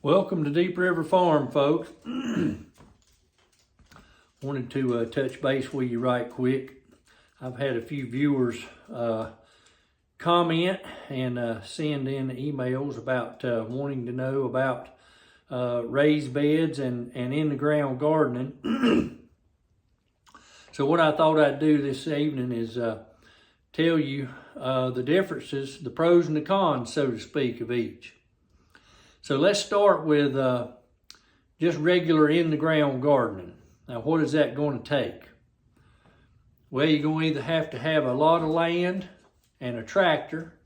Welcome to Deep River Farm, folks. Wanted to touch base with you right quick. I've had a few viewers comment and send in emails about wanting to know about raised beds and in-the-ground gardening. So what I thought I'd do this evening is tell you the differences, the pros and the cons, so to speak, of each. So let's start with just regular in-the-ground gardening. Now, what is that going to take? Well, you're going to either have to have a lot of land and a tractor,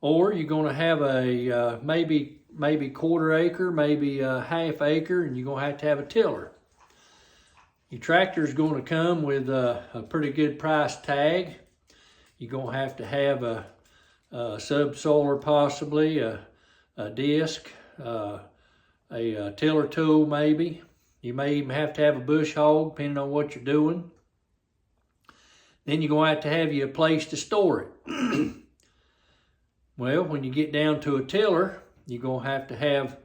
or you're going to have a maybe quarter acre, maybe a half acre, and you're going to have a tiller. Your tractor is going to come with a pretty good price tag. You're going to have a subsoiler, possibly, a disc, a tiller tool maybe. You may even have to have a bush hog, depending on what you're doing. Then you're going to have you a place to store it. Well, when you get down to a tiller, you're going to have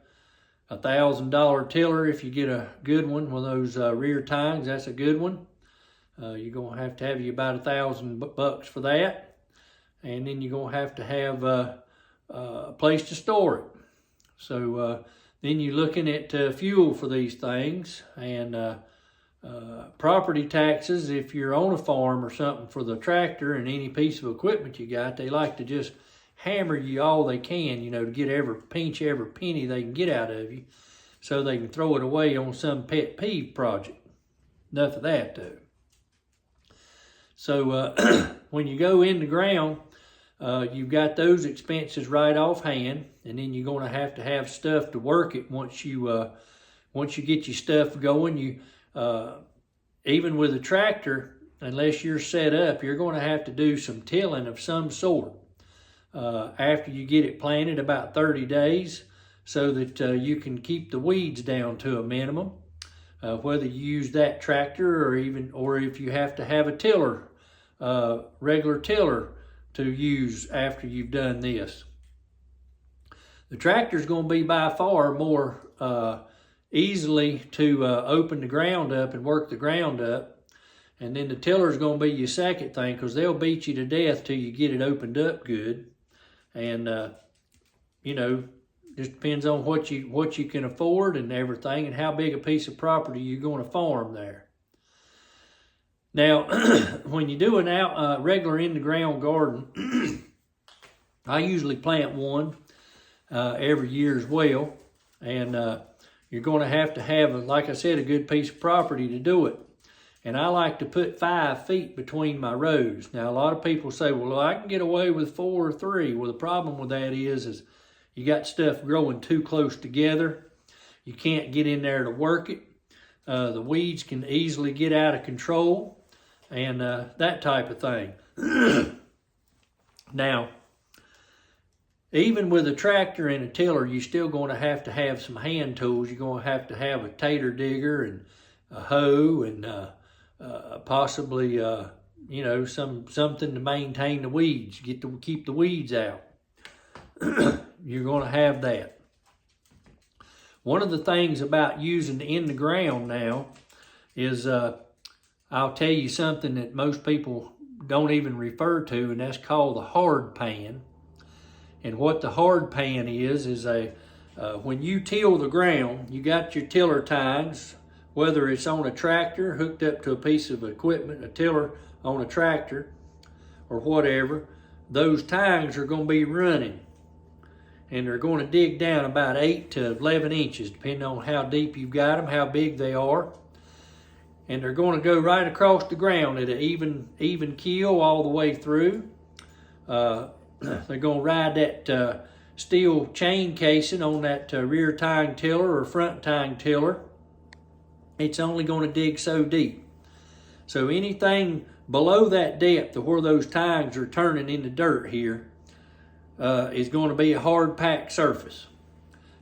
a $1,000 tiller if you get a good one with those rear tines. That's a good one. You're going to have you about $1,000 for that. And then you're going to have a place to store it. So then you're looking at fuel for these things and property taxes. If you're on a farm or something, for the tractor and any piece of equipment you got, they like to just hammer you all they can, to get pinch every penny they can get out of you so they can throw it away on some pet peeve project. Enough of that though. So when you go in the ground, you've got those expenses right offhand, and then you're going to have stuff to work it once you get your stuff going. You even with a tractor, unless you're set up, you're going to do some tilling of some sort after you get it planted, about 30 days, so that you can keep the weeds down to a minimum. Whether you use that tractor or if you have to have a tiller, regular tiller, to use after you've done this. The tractor is going to be by far more easily to open the ground up and work the ground up. And then the tiller is going to be your second thing, because they'll beat you to death till you get it opened up good. And, just depends on what you can afford and everything, and how big a piece of property you're going to farm there. Now, when you do a regular in-the-ground garden, I usually plant one every year as well. And you're going to have, like I said, a good piece of property to do it. And I like to put 5 feet between my rows. Now, a lot of people say, well, I can get away with 4 or 3. Well, the problem with that is you got stuff growing too close together. You can't get in there to work it. The weeds can easily get out of control. And that type of thing. Now, even with a tractor and a tiller, you're still going to have some hand tools. You're going to have a tater digger and a hoe and possibly something to maintain the weeds, keep the weeds out. You're going to have that. One of the things about using in the ground now is I'll tell you something that most people don't even refer to, and that's called the hard pan. And what the hard pan is when you till the ground, you got your tiller tines, whether it's on a tractor hooked up to a piece of equipment, a tiller on a tractor, or whatever, those tines are going to be running. And they're going to dig down about 8 to 11 inches, depending on how deep you've got them, how big they are. And they're going to go right across the ground at an even keel all the way through. They're going to ride that steel chain casing on that rear tine tiller or front tine tiller. It's only going to dig so deep. So anything below that depth of where those tines are turning into dirt here is going to be a hard packed surface.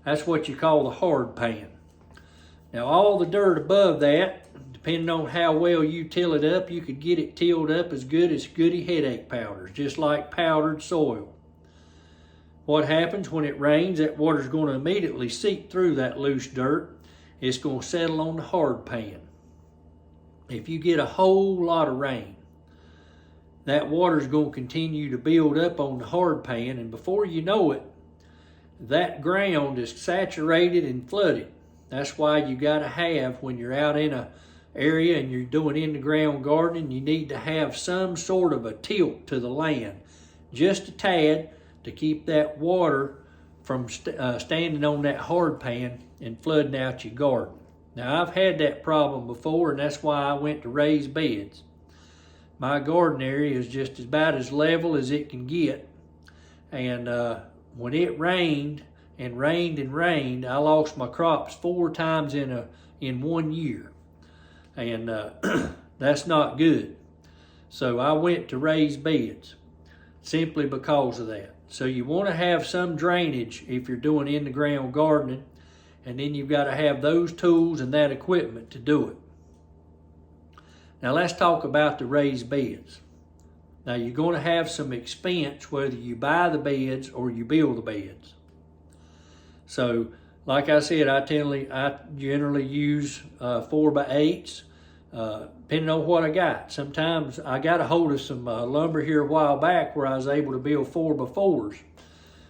That's what you call the hard pan. Now all the dirt above that, depending on how well you till it up, you could get it tilled up as good as goody headache powders, just like powdered soil. what happens when it rains, that water's going to immediately seep through that loose dirt. It's going to settle on the hard pan. If you get a whole lot of rain, that water's going to continue to build up on the hard pan, and before you know it, that ground is saturated and flooded. That's why you got to have, when you're out in a area and you're doing in the ground gardening, you need to have some sort of a tilt to the land, just a tad, to keep that water from standing on that hard pan and flooding out your garden. Now, I've had that problem before, and that's why I went to raised beds. My garden area is just about as level as it can get, and when it rained and rained and rained, I lost my crops 4 times in 1 year, and that's not good. So I went to raised beds simply because of that. So you want to have some drainage if you're doing in the ground gardening, and then you've got to have those tools and that equipment to do it. Now let's talk about the raised beds. Now you're going to have some expense whether you buy the beds or you build the beds. So like I said, I generally use 4x8s, depending on what I got. Sometimes I got a hold of some lumber here a while back where I was able to build 4x4s.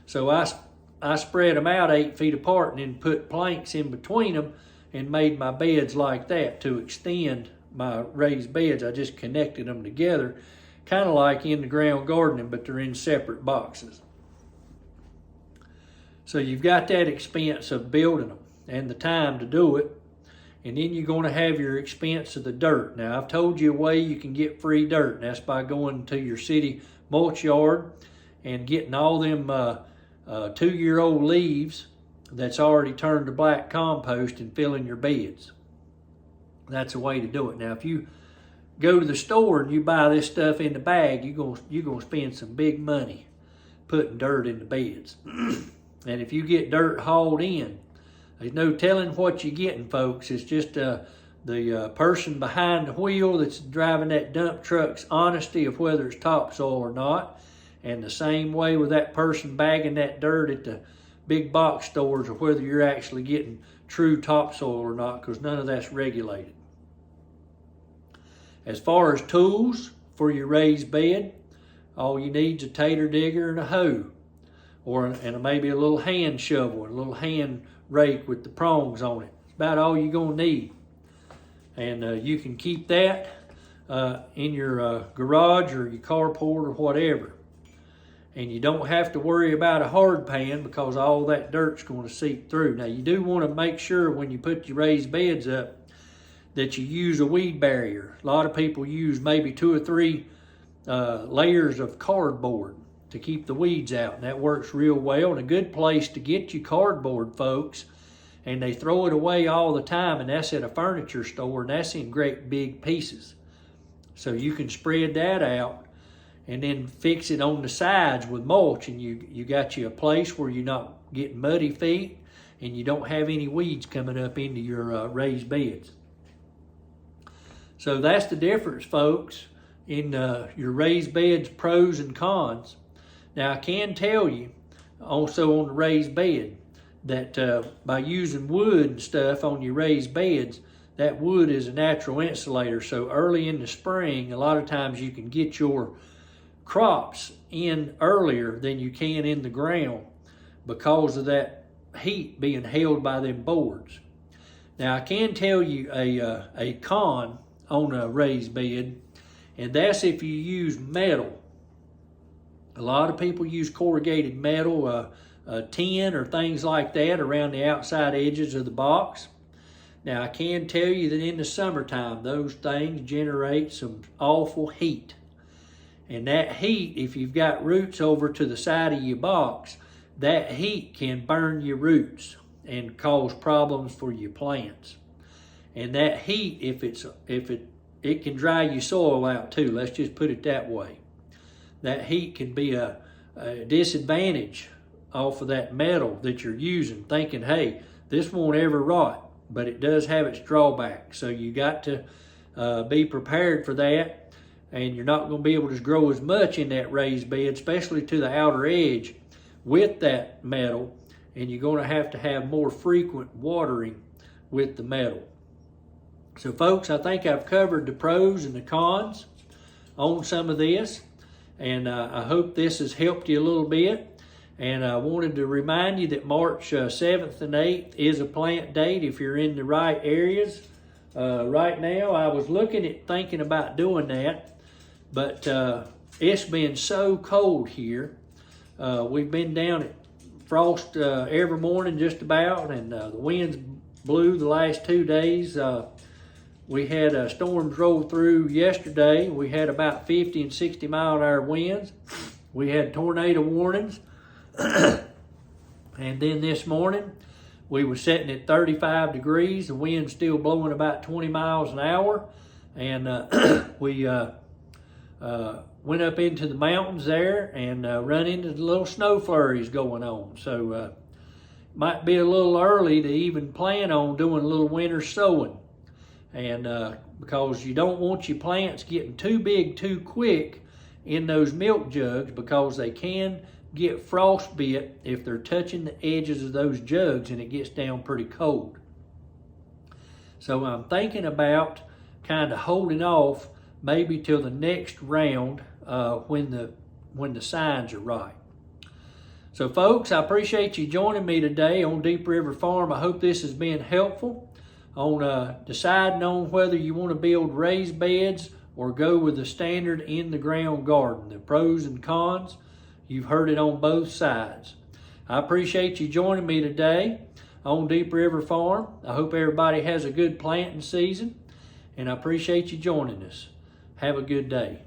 So I spread them out 8 feet apart and then put planks in between them and made my beds like that to extend my raised beds. I just connected them together, kind of like in the ground gardening, but they're in separate boxes. So you've got that expense of building them and the time to do it, and then you're going to have your expense of the dirt. Now, I've told you a way you can get free dirt, and that's by going to your city mulch yard and getting all them 2-year-old leaves that's already turned to black compost and filling your beds. That's a way to do it. Now, if you go to the store and you buy this stuff in the bag, you're gonna spend some big money putting dirt in the beds. And if you get dirt hauled in, there's no telling what you're getting, folks. It's just the person behind the wheel that's driving that dump truck's honesty of whether it's topsoil or not. And the same way with that person bagging that dirt at the big box stores, or whether you're actually getting true topsoil or not, because none of that's regulated. As far as tools for your raised bed, all you need is a tater digger and a hoe, and maybe a little hand shovel, and a little hand rake with the prongs on it. It's about all you're going to need. And you can keep that in your garage or your carport or whatever. And you don't have to worry about a hard pan because all that dirt's going to seep through. Now, you do want to make sure when you put your raised beds up that you use a weed barrier. A lot of people use maybe 2 or 3 layers of cardboard to keep the weeds out, and that works real well. And a good place to get your cardboard, folks, and they throw it away all the time, and that's at a furniture store, and that's in great big pieces. So you can spread that out and then fix it on the sides with mulch, and you got you a place where you're not getting muddy feet and you don't have any weeds coming up into your raised beds. So that's the difference, folks, in your raised beds pros and cons. Now, I can tell you also on the raised bed that by using wood and stuff on your raised beds, that wood is a natural insulator. So early in the spring, a lot of times you can get your crops in earlier than you can in the ground because of that heat being held by them boards. Now, I can tell you a con on a raised bed, and that's if you use metal. A lot of people use corrugated metal, tin or things like that around the outside edges of the box. Now, I can tell you that in the summertime, those things generate some awful heat. And that heat, if you've got roots over to the side of your box, that heat can burn your roots and cause problems for your plants. And that heat, it can dry your soil out too. Let's just put it that way. That heat can be a disadvantage off of that metal that you're using, thinking, hey, this won't ever rot, but it does have its drawbacks. So you got to be prepared for that. And you're not going to be able to grow as much in that raised bed, especially to the outer edge, with that metal, and you're going to have more frequent watering with the metal. So folks, I think I've covered the pros and the cons on some of this, and I hope this has helped you a little bit. And I wanted to remind you that March 7th and 8th is a plant date if you're in the right areas. Right now, I was thinking about doing that, but it's been so cold here. We've been down at frost every morning just about, and the winds blew the last 2 days. We had storms roll through yesterday. We had about 50 and 60 mile-an-hour winds. We had tornado warnings. And then this morning, we were sitting at 35 degrees. The wind's still blowing about 20 miles an hour. And we went up into the mountains there and run into the little snow flurries going on. So might be a little early to even plan on doing a little winter sowing. And because you don't want your plants getting too big too quick in those milk jugs, because they can get frostbit if they're touching the edges of those jugs and it gets down pretty cold. So I'm thinking about kind of holding off maybe till the next round when the signs are right. So folks, I appreciate you joining me today on Deep River Farm. I hope this has been helpful on deciding on whether you want to build raised beds or go with the standard in-the-ground garden, the pros and cons. You've heard it on both sides. I appreciate you joining me today on Deep River Farm. I hope everybody has a good planting season, and I appreciate you joining us. Have a good day.